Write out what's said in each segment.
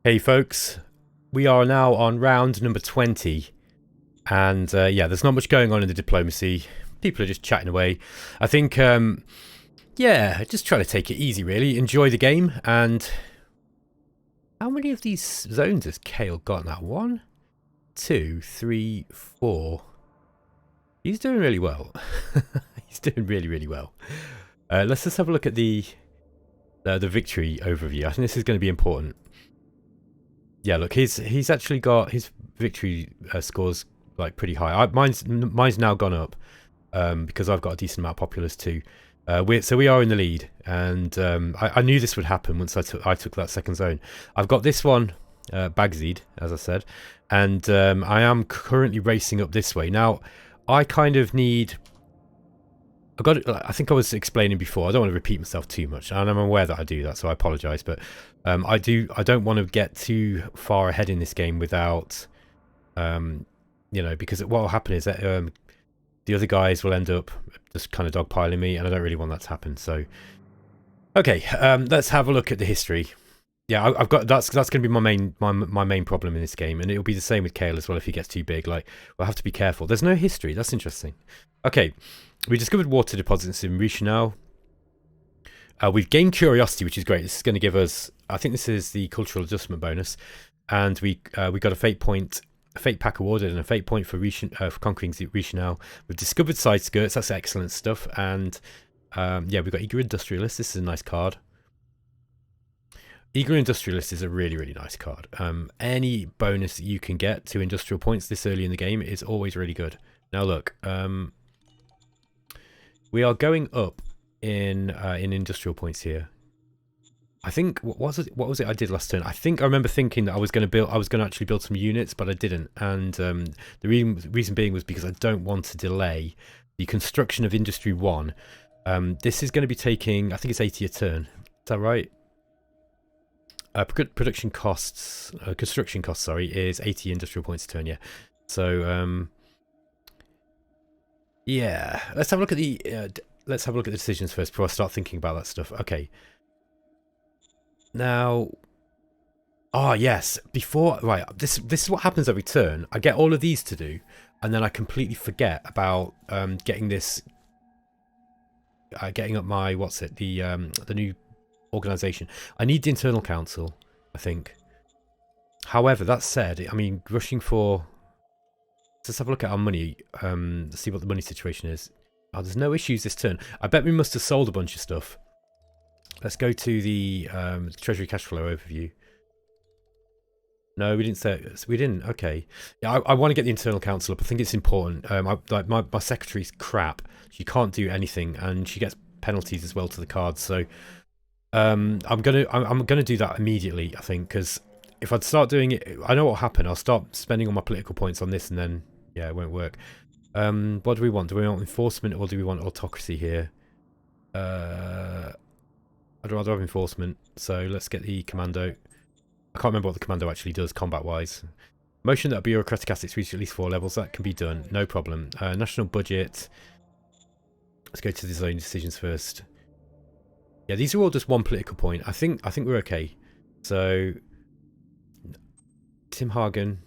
Hey folks, we are now on round number 20, and yeah, there's not much going on in the diplomacy. People are just chatting away. I think, yeah, just try to take it easy really, enjoy the game. And how many of these zones has Cael got now? 1, 2, 3, 4. He's doing really well. He's doing really well. Let's just have a look at the victory overview. I think this is going to be important. Yeah, look, he's actually got his victory scores like pretty high. Mine's now gone up because I've got a decent amount of populace too. So we are in the lead, and I knew this would happen once I took that second zone. I've got this one Bagzied, as I said, and I am currently racing up this way. Now, I kind of need. I think I was explaining before. I don't want to repeat myself too much, and I'm aware that I do that, so I apologise. But I don't want to get too far ahead in this game without, because what will happen is that the other guys will end up just kind of dogpiling me, and I don't really want that to happen. So, okay, let's have a look at the history. Yeah, I've got that's going to be my main problem in this game, and it'll be the same with Cael as well if he gets too big. Like, we'll have to be careful. There's no history. That's interesting. Okay, we discovered water deposits in Richenau. We've gained curiosity, which is great. This is going to give us, I think this is the cultural adjustment bonus, and we got a fate point, a fate pack awarded, and a fate point for conquering Richenau. We've discovered side skirts. That's excellent stuff. And yeah, we've got eager industrialist. This is a nice card. Eager Industrialist is a really nice card. Any bonus that you can get to industrial points this early in the game is always really good. Now look, we are going up in industrial points here. I think what was it I did last turn? I think I remember thinking that I was going to actually build some units, but I didn't. And the reason being was because I don't want to delay the construction of Industry 1. This is going to be taking, I think it's 80 a turn. Is that right? Production costs, construction costs, sorry, is 80 industrial points a turn, yeah. So, yeah, let's have a look at the decisions first before I start thinking about that stuff. Okay. Now, yes, right, this is what happens every turn. I get all of these to do, and then I completely forget about getting this, getting up my, the new organisation. I need the internal council, I think. However, that said, I mean, rushing for... Let's have a look at our money, see what the money situation is. Oh, there's no issues this turn. I bet we must have sold a bunch of stuff. Let's go to the treasury cash flow overview. No, we didn't say it. We didn't. Okay. Yeah, I want to get the internal council up. I think it's important. Like my secretary's crap. She can't do anything, and she gets penalties as well to the cards. So I'm gonna do that immediately, I think, because if I'd start doing it, I know what'll happen. I'll start spending all my political points on this, and then yeah, it won't work. What do we want? Do we want enforcement, or do we want autocracy here? I'd rather have enforcement, so let's get the commando. I can't remember what the commando actually does combat-wise. Motion that bureaucratic assets reach at least 4 levels. That can be done, no problem. National budget. Let's go to the zone decisions first. Yeah, these are all just one political point. I think we're okay. So Tim Hagen,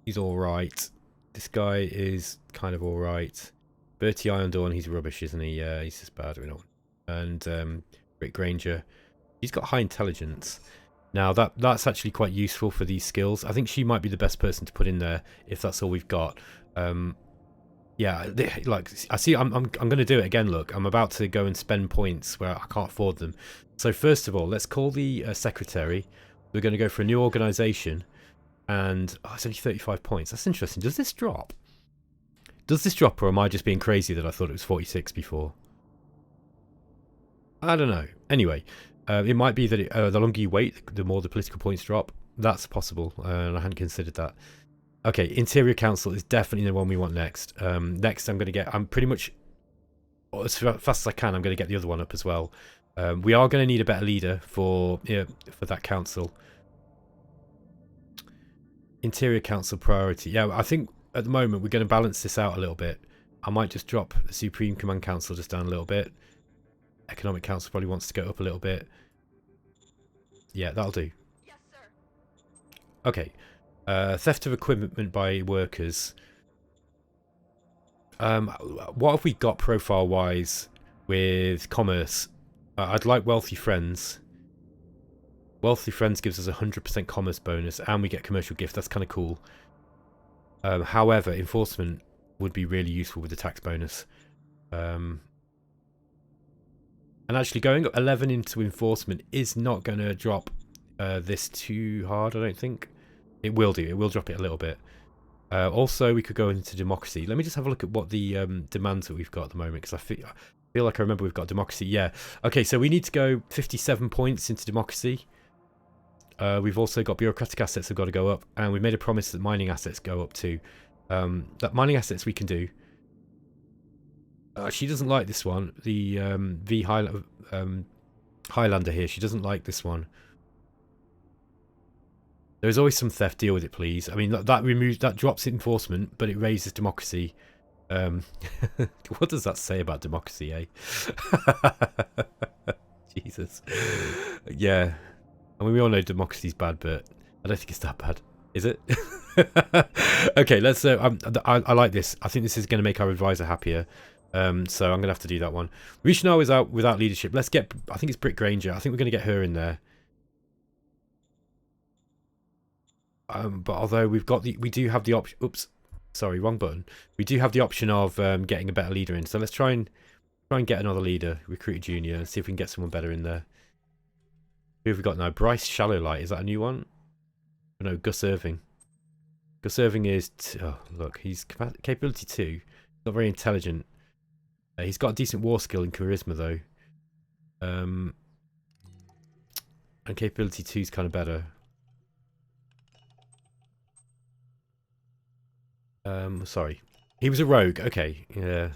he's all right. This guy is kind of all right. Bertie Irondorn, he's rubbish, isn't he? Yeah, he's just bad. We know. And Rick Granger, he's got high intelligence. Now that's actually quite useful for these skills. I think she might be the best person to put in there if that's all we've got. Yeah, like I see, I'm going to do it again. Look, I'm about to go and spend points where I can't afford them. So first of all, let's call the secretary. We're going to go for a new organisation, and it's only 35 points. That's interesting. Does this drop? Does this drop, or am I just being crazy that I thought it was 46 before? I don't know. Anyway, it might be that the longer you wait, the more the political points drop. That's possible, and I hadn't considered that. Okay, Interior Council is definitely the one we want next. Next, I'm pretty much, as fast as I can, I'm going to get the other one up as well. We are going to need a better leader for that council. Interior Council priority. Yeah, I think at the moment we're going to balance this out a little bit. I might just drop the Supreme Command Council just down a little bit. Economic Council probably wants to go up a little bit. Yeah, that'll do. Okay. Theft of equipment by workers. What have we got profile-wise with commerce? I'd like wealthy friends. Wealthy friends gives us 100% commerce bonus, and we get commercial gift. That's kind of cool. However, enforcement would be really useful with the tax bonus. And actually, going up 11 into enforcement is not going to drop this too hard, I don't think. It will do. It will drop it a little bit. Also, we could go into democracy. Let me just have a look at what the demands that we've got at the moment, because I feel like I remember we've got democracy. Yeah. Okay, so we need to go 57 points into democracy. We've also got bureaucratic assets have got to go up, and we've made a promise that mining assets go up too. That mining assets we can do. She doesn't like this one. The Highlander here. She doesn't like this one. There's always some theft. Deal with it, please. I mean, that drops enforcement, but it raises democracy. What does that say about democracy, eh? Jesus. Yeah. I mean, we all know democracy's bad, but I don't think it's that bad. Is it? Okay, let's. I like this. I think this is going to make our advisor happier. So I'm going to have to do that one. Rishnar is out without leadership. Let's get. I think it's Britt Granger. I think we're going to get her in there. But although we do have the option. Oops, sorry, wrong button. We do have the option of getting a better leader in. So let's try and get another leader, recruit a junior, and see if we can get someone better in there. Who have we got now? Bryce Shallowlight. Is that a new one? Oh, no, Gus Irving. Gus Irving is... oh, look, he's capability 2. Not very intelligent. He's got a decent war skill and charisma, though. And capability 2 is kind of better. Sorry. He was a rogue. Okay, yeah.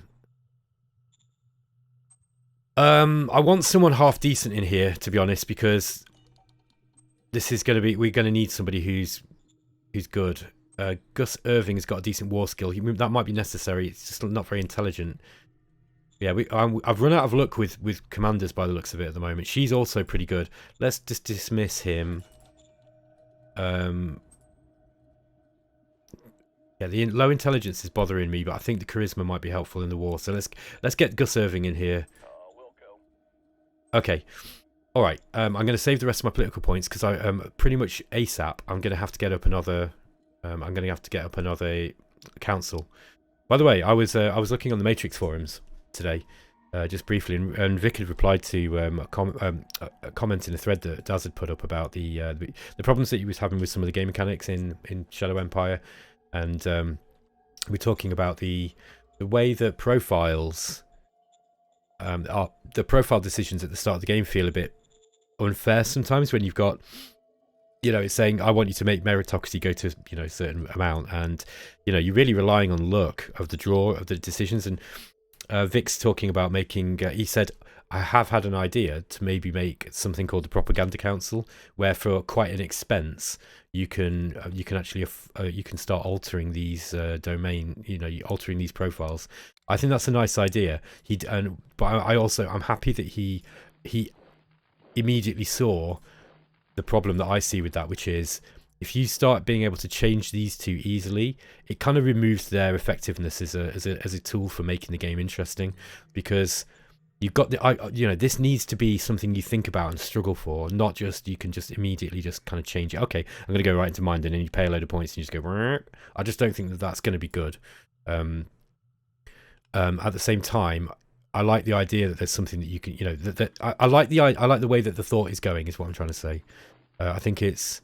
I want someone half decent in here, to be honest, because this is going to be... we're going to need somebody who's good. Gus Irving's got a decent war skill. That might be necessary. It's just not very intelligent. Yeah, I've run out of luck with commanders by the looks of it at the moment. She's also pretty good. Let's just dismiss him. Yeah, the low intelligence is bothering me, but I think the charisma might be helpful in the war. So let's get Gus Irving in here. Okay. All right. I'm going to save the rest of my political points because I pretty much ASAP. I'm going to have to get up another. I'm going to have to get up another council. By the way, I was looking on the Matrix forums today, just briefly, and Vic had replied to a comment in a thread that Daz had put up about the problems that he was having with some of the game mechanics in Shadow Empire, and we're talking about the way that profiles, the profile decisions at the start of the game feel a bit unfair sometimes when you've got, you know, it's saying I want you to make meritocracy go to, you know, a certain amount, and you know, you're really relying on luck of the draw of the decisions. And Vic's talking about making, he said, I have had an idea to maybe make something called the Propaganda Council, where for quite an expense you can actually you can start altering these altering these profiles. I think that's a nice idea. But I'm happy that he immediately saw the problem that I see with that, which is if you start being able to change these two easily, it kind of removes their effectiveness as a tool for making the game interesting, because you've got this needs to be something you think about and struggle for, not just you can just immediately just kind of change it. Okay, I'm going to go right into mind, and then you pay a load of points and you just go. I just don't think that that's going to be good. At the same time, I like the idea that there's something that you can, you know, I like the way that the thought is going, is what I'm trying to say. I think it's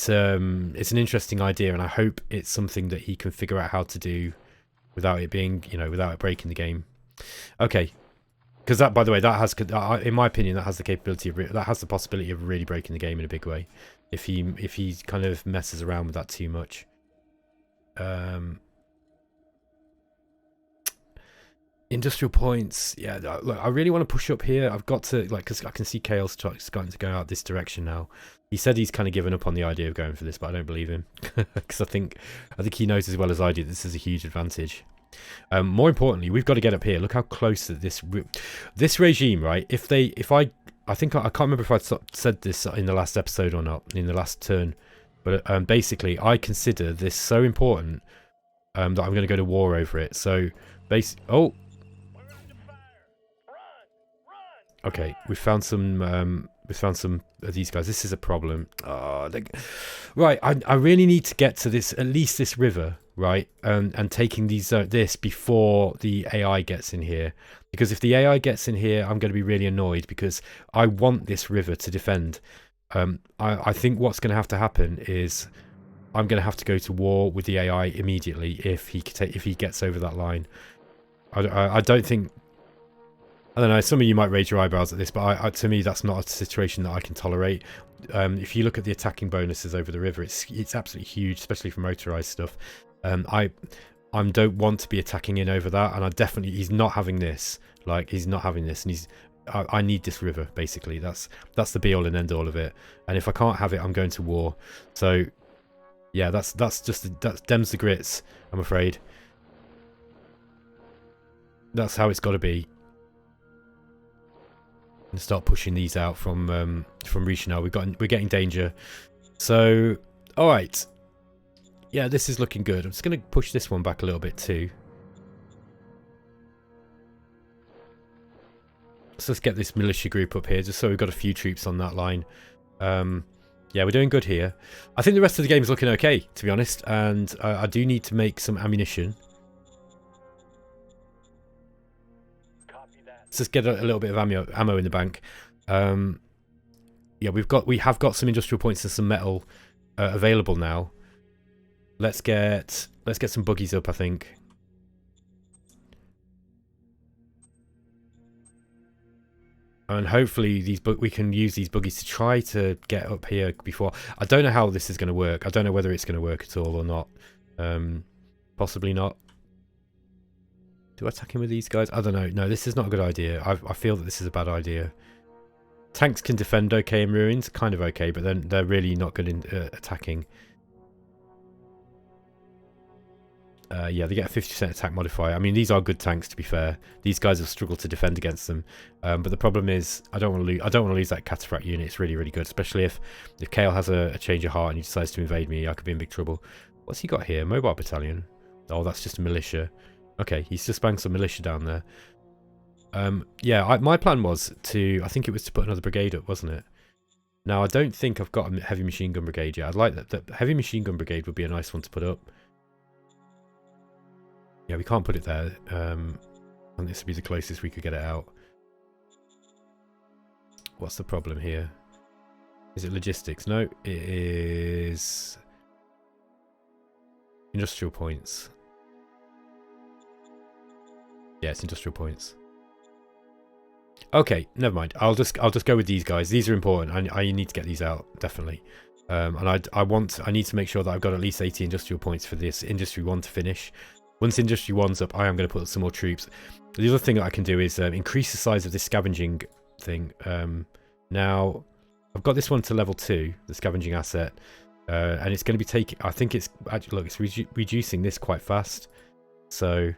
an interesting idea, and I hope it's something that he can figure out how to do without it being, you know, without it breaking the game. Okay, because that, by the way, that has, in my opinion, that has the capability of, that has the possibility of really breaking the game in a big way if he kind of messes around with that too much. Industrial points, yeah. Look, I really want to push up here. I've got to, like, because I can see Cael's starting to go out this direction now. He said he's kind of given up on the idea of going for this, but I don't believe him, because I think he knows as well as I do this is a huge advantage. More importantly, we've got to get up here. Look how close to this regime, right? I think I can't remember if I said this in the last episode or not, in the last turn. But basically, I consider this so important that I'm going to go to war over it. So, oh, okay, we found some. We found some of these guys. This is a problem. Right, I really need to get to this, at least this river, right? And taking these this before the AI gets in here, because if the AI gets in here, I'm going to be really annoyed because I want this river to defend. I think what's going to have to happen is I'm going to have to go to war with the AI immediately if he gets over that line. I don't think. I don't know, some of you might raise your eyebrows at this, but to me that's not a situation that I can tolerate. If you look at the attacking bonuses over the river, it's absolutely huge, especially for motorized stuff. I don't want to be attacking in over that, and he's not having this. Like, he's not having this, and I need this river, basically. That's the be all and end all of it. And if I can't have it, I'm going to war. So yeah, that's dems the grits, I'm afraid. That's how it's got to be. And start pushing these out from Reichenau. We're getting danger. So, all right. Yeah, this is looking good. I'm just going to push this one back a little bit too. So let's get this militia group up here, just so we've got a few troops on that line. Yeah, we're doing good here. I think the rest of the game is looking okay, to be honest. And I do need to make some ammunition. Let's just get a little bit of ammo in the bank. Yeah, we have got some industrial points and some metal available now. Let's get some buggies up, I think. And hopefully we can use these buggies to try to get up here before. I don't know how this is going to work. I don't know whether it's going to work at all or not. Possibly not. Do I attack him with these guys? I don't know. No, this is not a good idea. I feel that this is a bad idea. Tanks can defend okay in ruins, kind of okay, but then they're really not good in attacking. Yeah, they get a 50% attack modifier. I mean, these are good tanks, to be fair. These guys have struggled to defend against them. But the problem is, I don't want to lose that cataphract unit. It's really, really good, especially if Cael has a change of heart and he decides to invade me. I could be in big trouble. What's he got here? Mobile battalion. Oh, that's just a militia. Okay, he's just banged some militia down there. Yeah, my plan was I think it was to put another brigade up, wasn't it? Now, I don't think I've got a heavy machine gun brigade yet. I'd like that. The heavy machine gun brigade would be a nice one to put up. Yeah, we can't put it there. And this would be the closest we could get it out. What's the problem here? Is it logistics? No, it is industrial points. Yeah, it's industrial points. Okay, never mind. I'll just go with these guys. These are important. I need to get these out, definitely. And I need to make sure that I've got at least 80 industrial points for this Industry 1 to finish. Once Industry 1's up, I am going to put some more troops. The other thing that I can do is increase the size of this scavenging thing. Now, I've got this one to level 2, the scavenging asset. And it's going to be taking... I think it's... Actually, look, it's reducing this quite fast. So...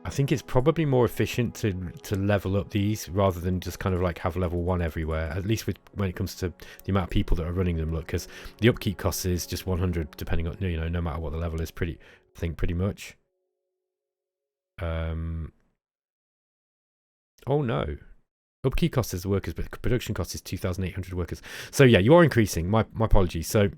I think it's probably more efficient to level up these rather than just kind of like have level 1 everywhere, at least when it comes to the amount of people that are running them. Look, because the upkeep cost is just 100 depending on, you know, no matter what the level is, I think pretty much. Oh no. Upkeep cost is the workers, but production cost is 2,800 workers. So yeah, you are increasing. My apologies. So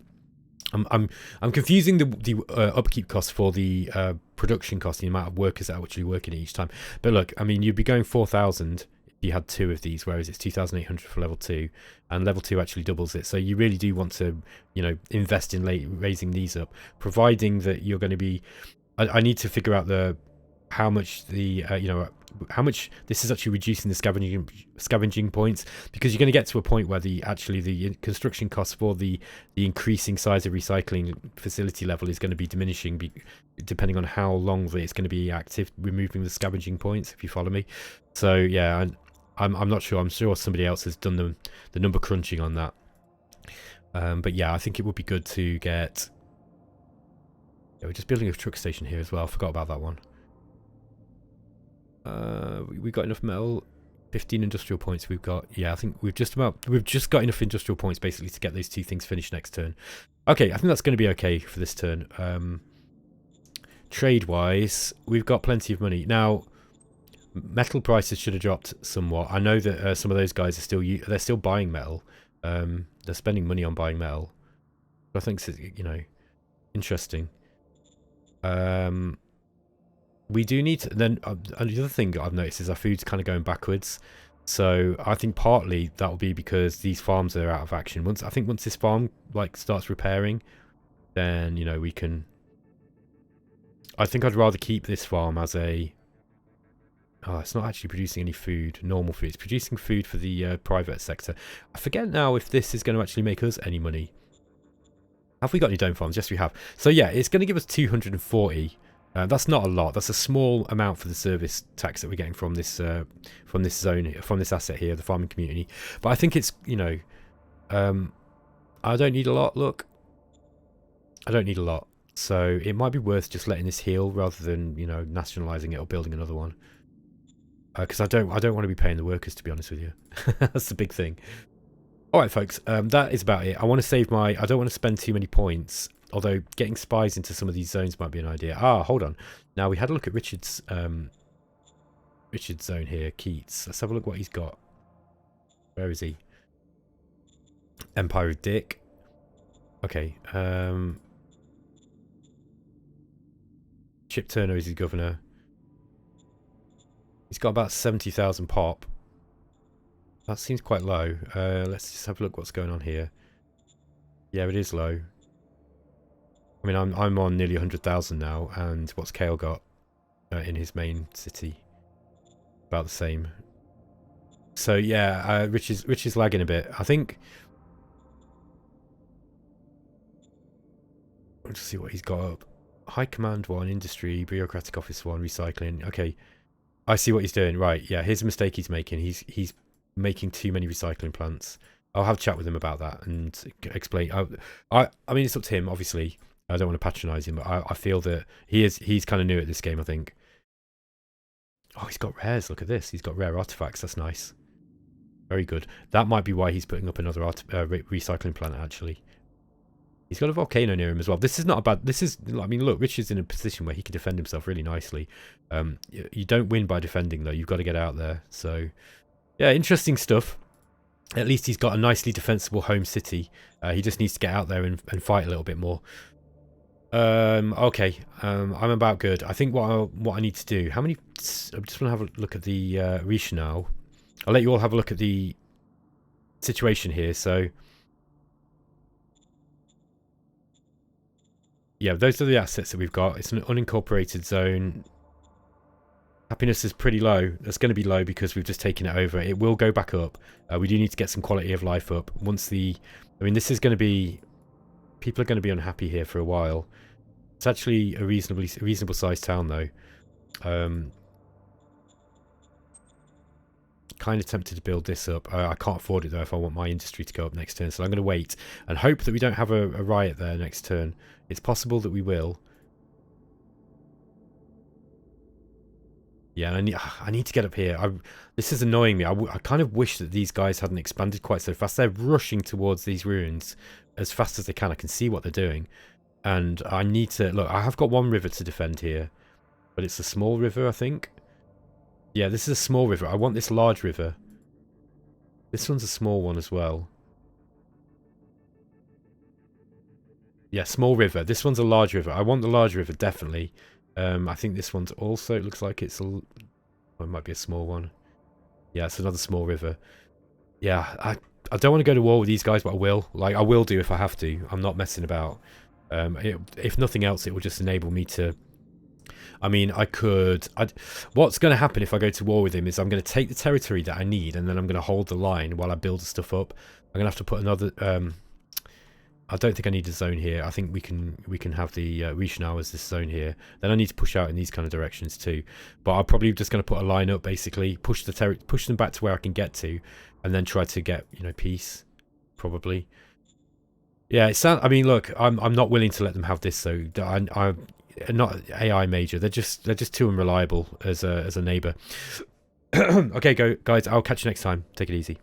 I'm confusing the upkeep cost for the production cost, the amount of workers that are actually working each time. But look, I mean, you'd be going 4,000 if you had 2 of these, whereas it's 2,800 for level 2, and level 2 actually doubles it. So you really do want to, you know, invest in raising these up, providing that you're going to be. I need to figure out how much how much this is actually reducing the scavenging points, because you're going to get to a point where the construction cost for the increasing size of recycling facility level is going to be diminishing depending on how long it's going to be active, removing the scavenging points, if you follow me. So yeah, I'm not sure. I'm sure somebody else has done the number crunching on that. But yeah, I think it would be good to get. Yeah, we're just building a truck station here as well. I forgot about that one. We got enough metal. 15 industrial points we've got. Yeah, I think we've just got enough industrial points basically to get those 2 things finished next turn. Okay, I think that's going to be okay for this turn. Trade wise, we've got plenty of money now. Metal prices should have dropped somewhat. I know that some of those guys are they're still buying metal. They're spending money on buying metal. I think it's, you know, interesting. We do need to, then the other thing I've noticed is our food's kind of going backwards. So I think partly that will be because these farms are out of action. Once this farm like starts repairing, then, you know, we can. I think I'd rather keep this farm as a. Oh, it's not actually producing any food, normal food. It's producing food for the private sector. I forget now if this is going to actually make us any money. Have we got any dome farms? Yes, we have. So yeah, it's going to give us 240. That's not a lot. That's a small amount for the service tax that we're getting from this zone, from this asset here, the farming community. But I think it's, you know, I don't need a lot. Look, I don't need a lot. So it might be worth just letting this heal rather than, you know, nationalising it or building another one. Because I don't want to be paying the workers, to be honest with you. That's the big thing. All right, folks. That is about it. I want to save my. I don't want to spend too many points. Although getting spies into some of these zones might be an idea. Ah, hold on. Now we had a look at Richard's zone here, Keats. Let's have a look what he's got. Where is he? Empire of Dick. Okay. Chip Turner is his governor. He's got about 70,000 pop. That seems quite low. Let's just have a look what's going on here. Yeah, it is low. I mean, I'm on nearly 100,000 now, and what's Cael got in his main city? About the same. So yeah, Rich is lagging a bit. I think. Let's see what he's got up. High Command 1, Industry, Bureaucratic Office 1, Recycling. Okay, I see what he's doing. Right, yeah, here's a mistake he's making. He's making too many recycling plants. I'll have a chat with him about that and explain. I mean, it's up to him, obviously. I don't want to patronise him, but I feel that he's kind of new at this game, I think. Oh, he's got rares. Look at this. He's got rare artifacts. That's nice. Very good. That might be why he's putting up another recycling plant, actually. He's got a volcano near him as well. This is not a bad. This is. I mean, look, Richard's in a position where he can defend himself really nicely. You don't win by defending, though. You've got to get out there. So, yeah, interesting stuff. At least he's got a nicely defensible home city. He just needs to get out there and fight a little bit more. Okay. I'm about good. I think what I need to do. How many? I just want to have a look at the Riche now. I'll let you all have a look at the situation here. So. Yeah, those are the assets that we've got. It's an unincorporated zone. Happiness is pretty low. That's going to be low because we've just taken it over. It will go back up. We do need to get some quality of life up. Once the... I mean, this is going to be... People are going to be unhappy here for a while. It's actually a reasonable sized town, though. Kind of tempted to build this up. I can't afford it, though, if I want my industry to go up next turn. So I'm going to wait and hope that we don't have a riot there next turn. It's possible that we will. Yeah, I need to get up here. This is annoying me. I kind of wish that these guys hadn't expanded quite so fast. They're rushing towards these ruins as fast as they can. I can see what they're doing. And I need to... Look, I have got one river to defend here. But it's a small river, I think. Yeah, this is a small river. I want this large river. This one's a small one as well. Yeah, small river. This one's a large river. I want the large river, definitely. I think this one's also... It looks like it's a... Oh, it might be a small one. Yeah, it's another small river. Yeah, I don't want to go to war with these guys, but I will. Like, I will do if I have to. I'm not messing about. If nothing else, it will just enable me to... I mean, what's going to happen if I go to war with him is I'm going to take the territory that I need, and then I'm going to hold the line while I build stuff up. I'm going to have to put another... I don't think I need a zone here. I think we can have the Reichenau as this zone here. Then I need to push out in these kind of directions too. But I'm probably just going to put a line up, basically push them back to where I can get to, and then try to get, you know, peace, probably. Yeah, I mean, look, I'm not willing to let them have this. So I'm not AI major. They're just too unreliable as a neighbor. Okay, guys, I'll catch you next time. Take it easy.